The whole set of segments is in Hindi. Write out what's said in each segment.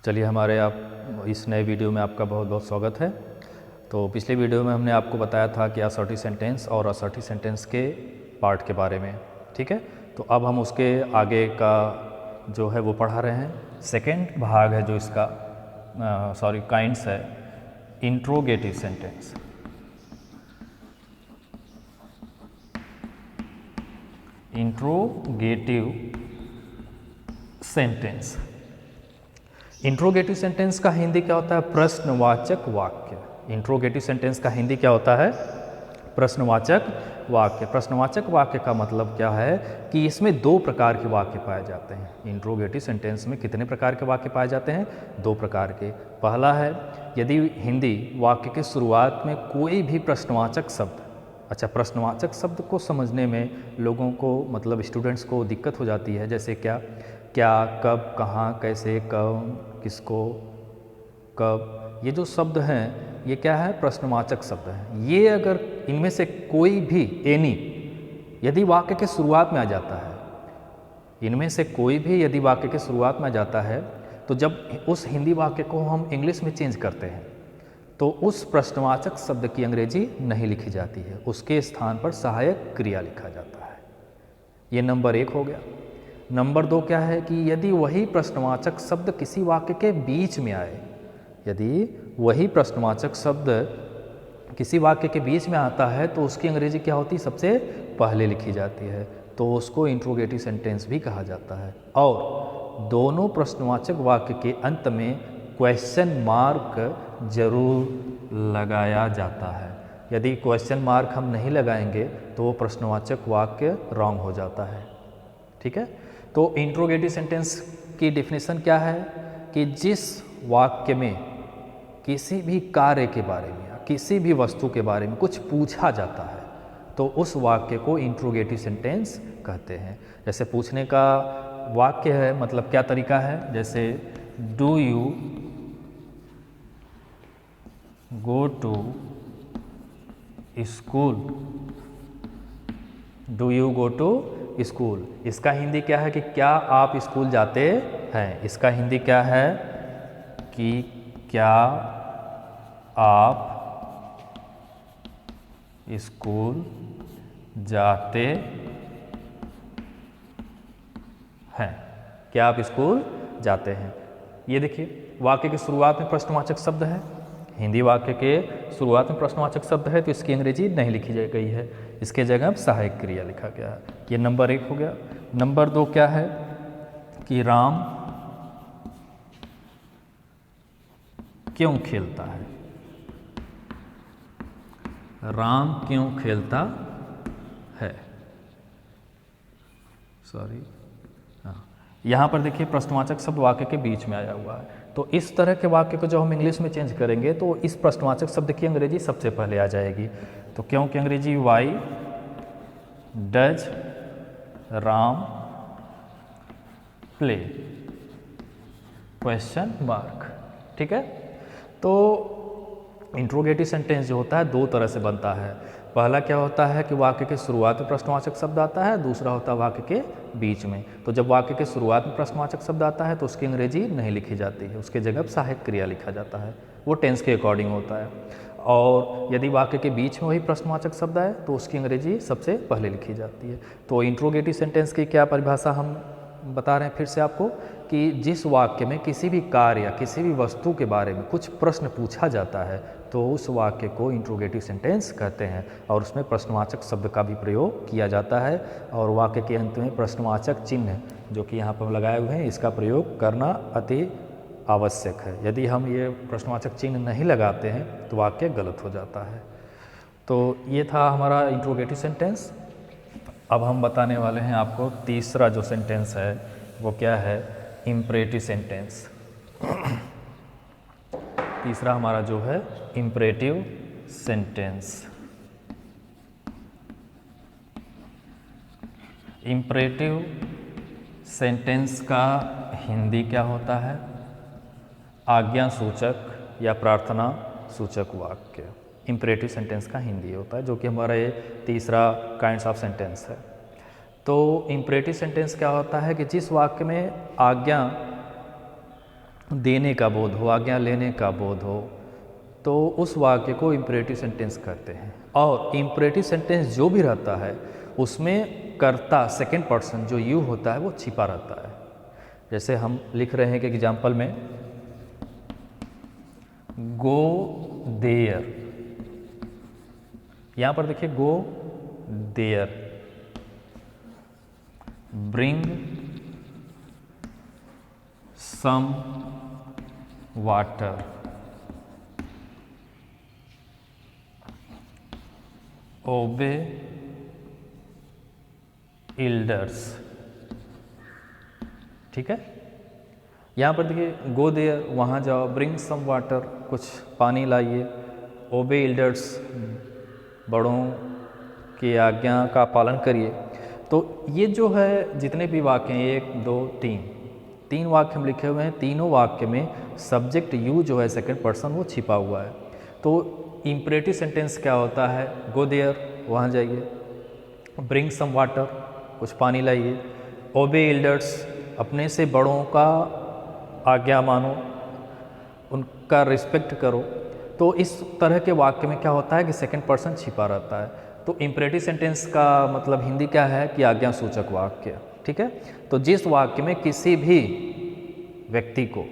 चलिए हमारे आप इस नए वीडियो में आपका बहुत बहुत स्वागत है। तो पिछले वीडियो में हमने आपको बताया था कि असर्टिव सेंटेंस और असर्टिव सेंटेंस के पार्ट के बारे में, ठीक है। तो अब हम उसके आगे का जो है वो पढ़ा रहे हैं। सेकेंड भाग है जो इसका काइंड्स है interrogative sentence. Interrogative sentence. Interrogative sentence का हिंदी क्या होता है? प्रश्नवाचक वाक्य। इंट्रोगेटिव सेंटेंस का हिंदी क्या होता है? प्रश्नवाचक वाक्य। प्रश्नवाचक वाक्य का मतलब क्या है कि इसमें दो प्रकार के वाक्य पाए जाते हैं। इंट्रोगेटिव सेंटेंस में कितने प्रकार के वाक्य पाए जाते हैं? दो प्रकार के। पहला है यदि हिंदी वाक्य के शुरुआत में कोई भी प्रश्नवाचक शब्द, अच्छा प्रश्नवाचक शब्द को समझने में लोगों को मतलब स्टूडेंट्स को दिक्कत हो जाती है, जैसे क्या, कब, कहाँ, कैसे, कब, किसको, कब, ये जो शब्द हैं ये क्या है? प्रश्नवाचक शब्द हैं। ये अगर इनमें से कोई भी एनी यदि वाक्य के शुरुआत में आ जाता है, इनमें से कोई भी यदि वाक्य के शुरुआत में आ जाता है, तो जब उस हिंदी वाक्य को हम इंग्लिश में चेंज करते हैं तो उस प्रश्नवाचक शब्द की अंग्रेजी नहीं लिखी जाती है, उसके स्थान पर सहायक क्रिया लिखा जाता है। ये नंबर 1 हो गया। नंबर 2 क्या है कि यदि वही प्रश्नवाचक शब्द किसी वाक्य के बीच में आए, यदि वही प्रश्नवाचक शब्द किसी वाक्य के बीच में आता है तो उसकी अंग्रेजी क्या होती है? सबसे पहले लिखी जाती है, तो उसको इंट्रोगेटिव सेंटेंस भी कहा जाता है। और दोनों प्रश्नवाचक वाक्य के अंत में क्वेश्चन मार्क जरूर लगाया जाता है। यदि क्वेश्चन मार्क हम नहीं लगाएंगे तो वो प्रश्नवाचक वाक्य रॉन्ग हो जाता है, ठीक है। तो इंट्रोगेटिव सेंटेंस की डेफिनेशन क्या है कि जिस वाक्य में किसी भी कार्य के बारे में या किसी भी वस्तु के बारे में कुछ पूछा जाता है तो उस वाक्य को इंट्रोगेटिव सेंटेंस कहते हैं। जैसे पूछने का वाक्य है, मतलब क्या तरीका है, जैसे do you go to school, do you go to school. इसका हिंदी क्या है कि क्या आप स्कूल जाते हैं। इसका हिंदी क्या है कि क्या आप स्कूल जाते हैं। क्या आप स्कूल जाते हैं। ये देखिए वाक्य की शुरुआत में प्रश्नवाचक शब्द है, हिंदी वाक्य के शुरुआत में प्रश्नवाचक शब्द है तो इसकी अंग्रेजी नहीं लिखी गई है, इसके जगह सहायक क्रिया लिखा गया है। ये नंबर 1 हो गया। नंबर 2 क्या है कि राम क्यों खेलता है। राम क्यों खेलता है, सॉरी, हाँ, यहाँ पर देखिए प्रश्नवाचक शब्द वाक्य के बीच में आया हुआ है, तो इस तरह के वाक्य को जब हम इंग्लिश में चेंज करेंगे तो इस प्रश्नवाचक शब्द की अंग्रेजी सबसे पहले आ जाएगी। तो क्यों की अंग्रेजी why does Ram play, question mark, ठीक है। तो इंट्रोगेटिव सेंटेंस जो होता है दो तरह से बनता है। पहला क्या होता है कि वाक्य के शुरुआत में प्रश्नवाचक शब्द आता है, दूसरा होता है वाक्य के बीच में। तो जब वाक्य के शुरुआत में प्रश्नवाचक शब्द आता है तो उसकी अंग्रेजी नहीं लिखी जाती है, उसके जगह सहायक क्रिया लिखा जाता है, वो टेंस के अकॉर्डिंग होता है। और यदि वाक्य के बीच में वही प्रश्नवाचक शब्द आए तो उसकी अंग्रेजी सबसे पहले लिखी जाती है। तो इंट्रोगेटिव सेंटेंस की क्या परिभाषा हम बता रहे हैं फिर से आपको कि जिस वाक्य में किसी भी कार्य या किसी भी वस्तु के बारे में कुछ प्रश्न पूछा जाता है तो उस वाक्य को इंट्रोगेटिव सेंटेंस कहते हैं और उसमें प्रश्नवाचक शब्द का भी प्रयोग किया जाता है और वाक्य के अंत में प्रश्नवाचक चिन्ह जो कि यहाँ पर लगाए हुए हैं इसका प्रयोग करना अति आवश्यक है। यदि हम ये प्रश्नवाचक चिन्ह नहीं लगाते हैं तो वाक्य गलत हो जाता है। तो ये था हमारा इंट्रोगेटिव सेंटेंस। अब हम बताने वाले हैं आपको तीसरा जो सेंटेंस है वो क्या है? Imperative sentence. तीसरा हमारा जो है इम्परेटिव सेंटेंस। इम्परेटिव सेंटेंस का हिंदी क्या होता है? आज्ञा सूचक या प्रार्थना सूचक वाक्य। इम्परेटिव सेंटेंस का हिंदी होता है, जो कि हमारा ये तीसरा काइंड्स ऑफ सेंटेंस है। तो इम्परेटिव सेंटेंस क्या होता है कि जिस वाक्य में आज्ञा देने का बोध हो, आज्ञा लेने का बोध हो, तो उस वाक्य को इम्परेटिव सेंटेंस कहते हैं। और इम्परेटिव सेंटेंस जो भी रहता है उसमें कर्ता सेकंड पर्सन जो यू होता है वो छिपा रहता है। जैसे हम लिख रहे हैं कि एग्जाम्पल में गो देयर, यहाँ पर देखिए go there, bring some water, obey elders. ठीक है, यहाँ पर देखिए गो देयर, वहाँ जाओ, ब्रिंग सम वाटर, कुछ पानी लाइए, ओबे एल्डर्स, बड़ों की आज्ञा का पालन करिए। तो ये जो है जितने भी वाक्य हैं, 1 2 3 वाक्य हम लिखे हुए हैं, तीनों वाक्य में सब्जेक्ट यू जो है सेकंड पर्सन वो छिपा हुआ है। तो इम्परेटिव सेंटेंस क्या होता है, गो देयर, वहाँ जाइए, ब्रिंग सम वाटर, कुछ पानी लाइए, ओबे एल्डर्स, अपने से बड़ों का आज्ञा मानो, उनका रिस्पेक्ट करो। तो इस तरह के वाक्य में क्या होता है कि सेकंड पर्सन छिपा रहता है। तो इम्परेटिव सेंटेंस का मतलब हिंदी क्या है कि आज्ञा सूचक वाक्य। ठीक है, तो जिस वाक्य में किसी भी व्यक्ति को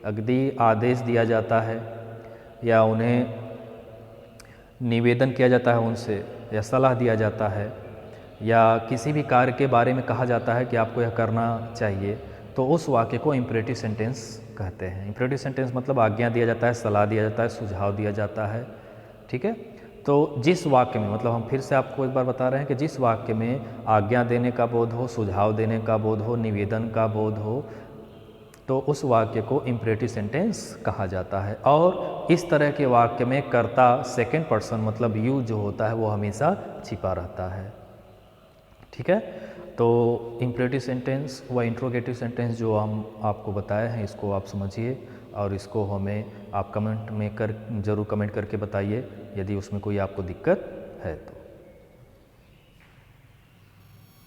यदि आदेश दिया जाता है या उन्हें निवेदन किया जाता है उनसे, या सलाह दिया जाता है, या किसी भी कार्य के बारे में कहा जाता है कि आपको यह करना चाहिए, तो उस वाक्य को इम्परेटिव सेंटेंस कहते हैं। इम्परेटिव सेंटेंस मतलब आज्ञा दिया जाता है, सलाह दिया जाता है, सुझाव दिया जाता है। ठीक है, तो जिस वाक्य में, मतलब हम फिर से आपको एक बार बता रहे हैं कि जिस वाक्य में आज्ञा देने का बोध हो, सुझाव देने का बोध हो, निवेदन का बोध हो, तो उस वाक्य को इम्परेटिव सेंटेंस कहा जाता है। और इस तरह के वाक्य में कर्ता सेकंड पर्सन मतलब यू जो होता है वो हमेशा छिपा रहता है। ठीक है, तो इम्परेटिव सेंटेंस व इंट्रोगेटिव सेंटेंस जो हम आपको बताए हैं इसको आप समझिए, और इसको हमें आप कमेंट में ज़रूर कमेंट करके बताइए यदि उसमें कोई आपको दिक्कत है तो।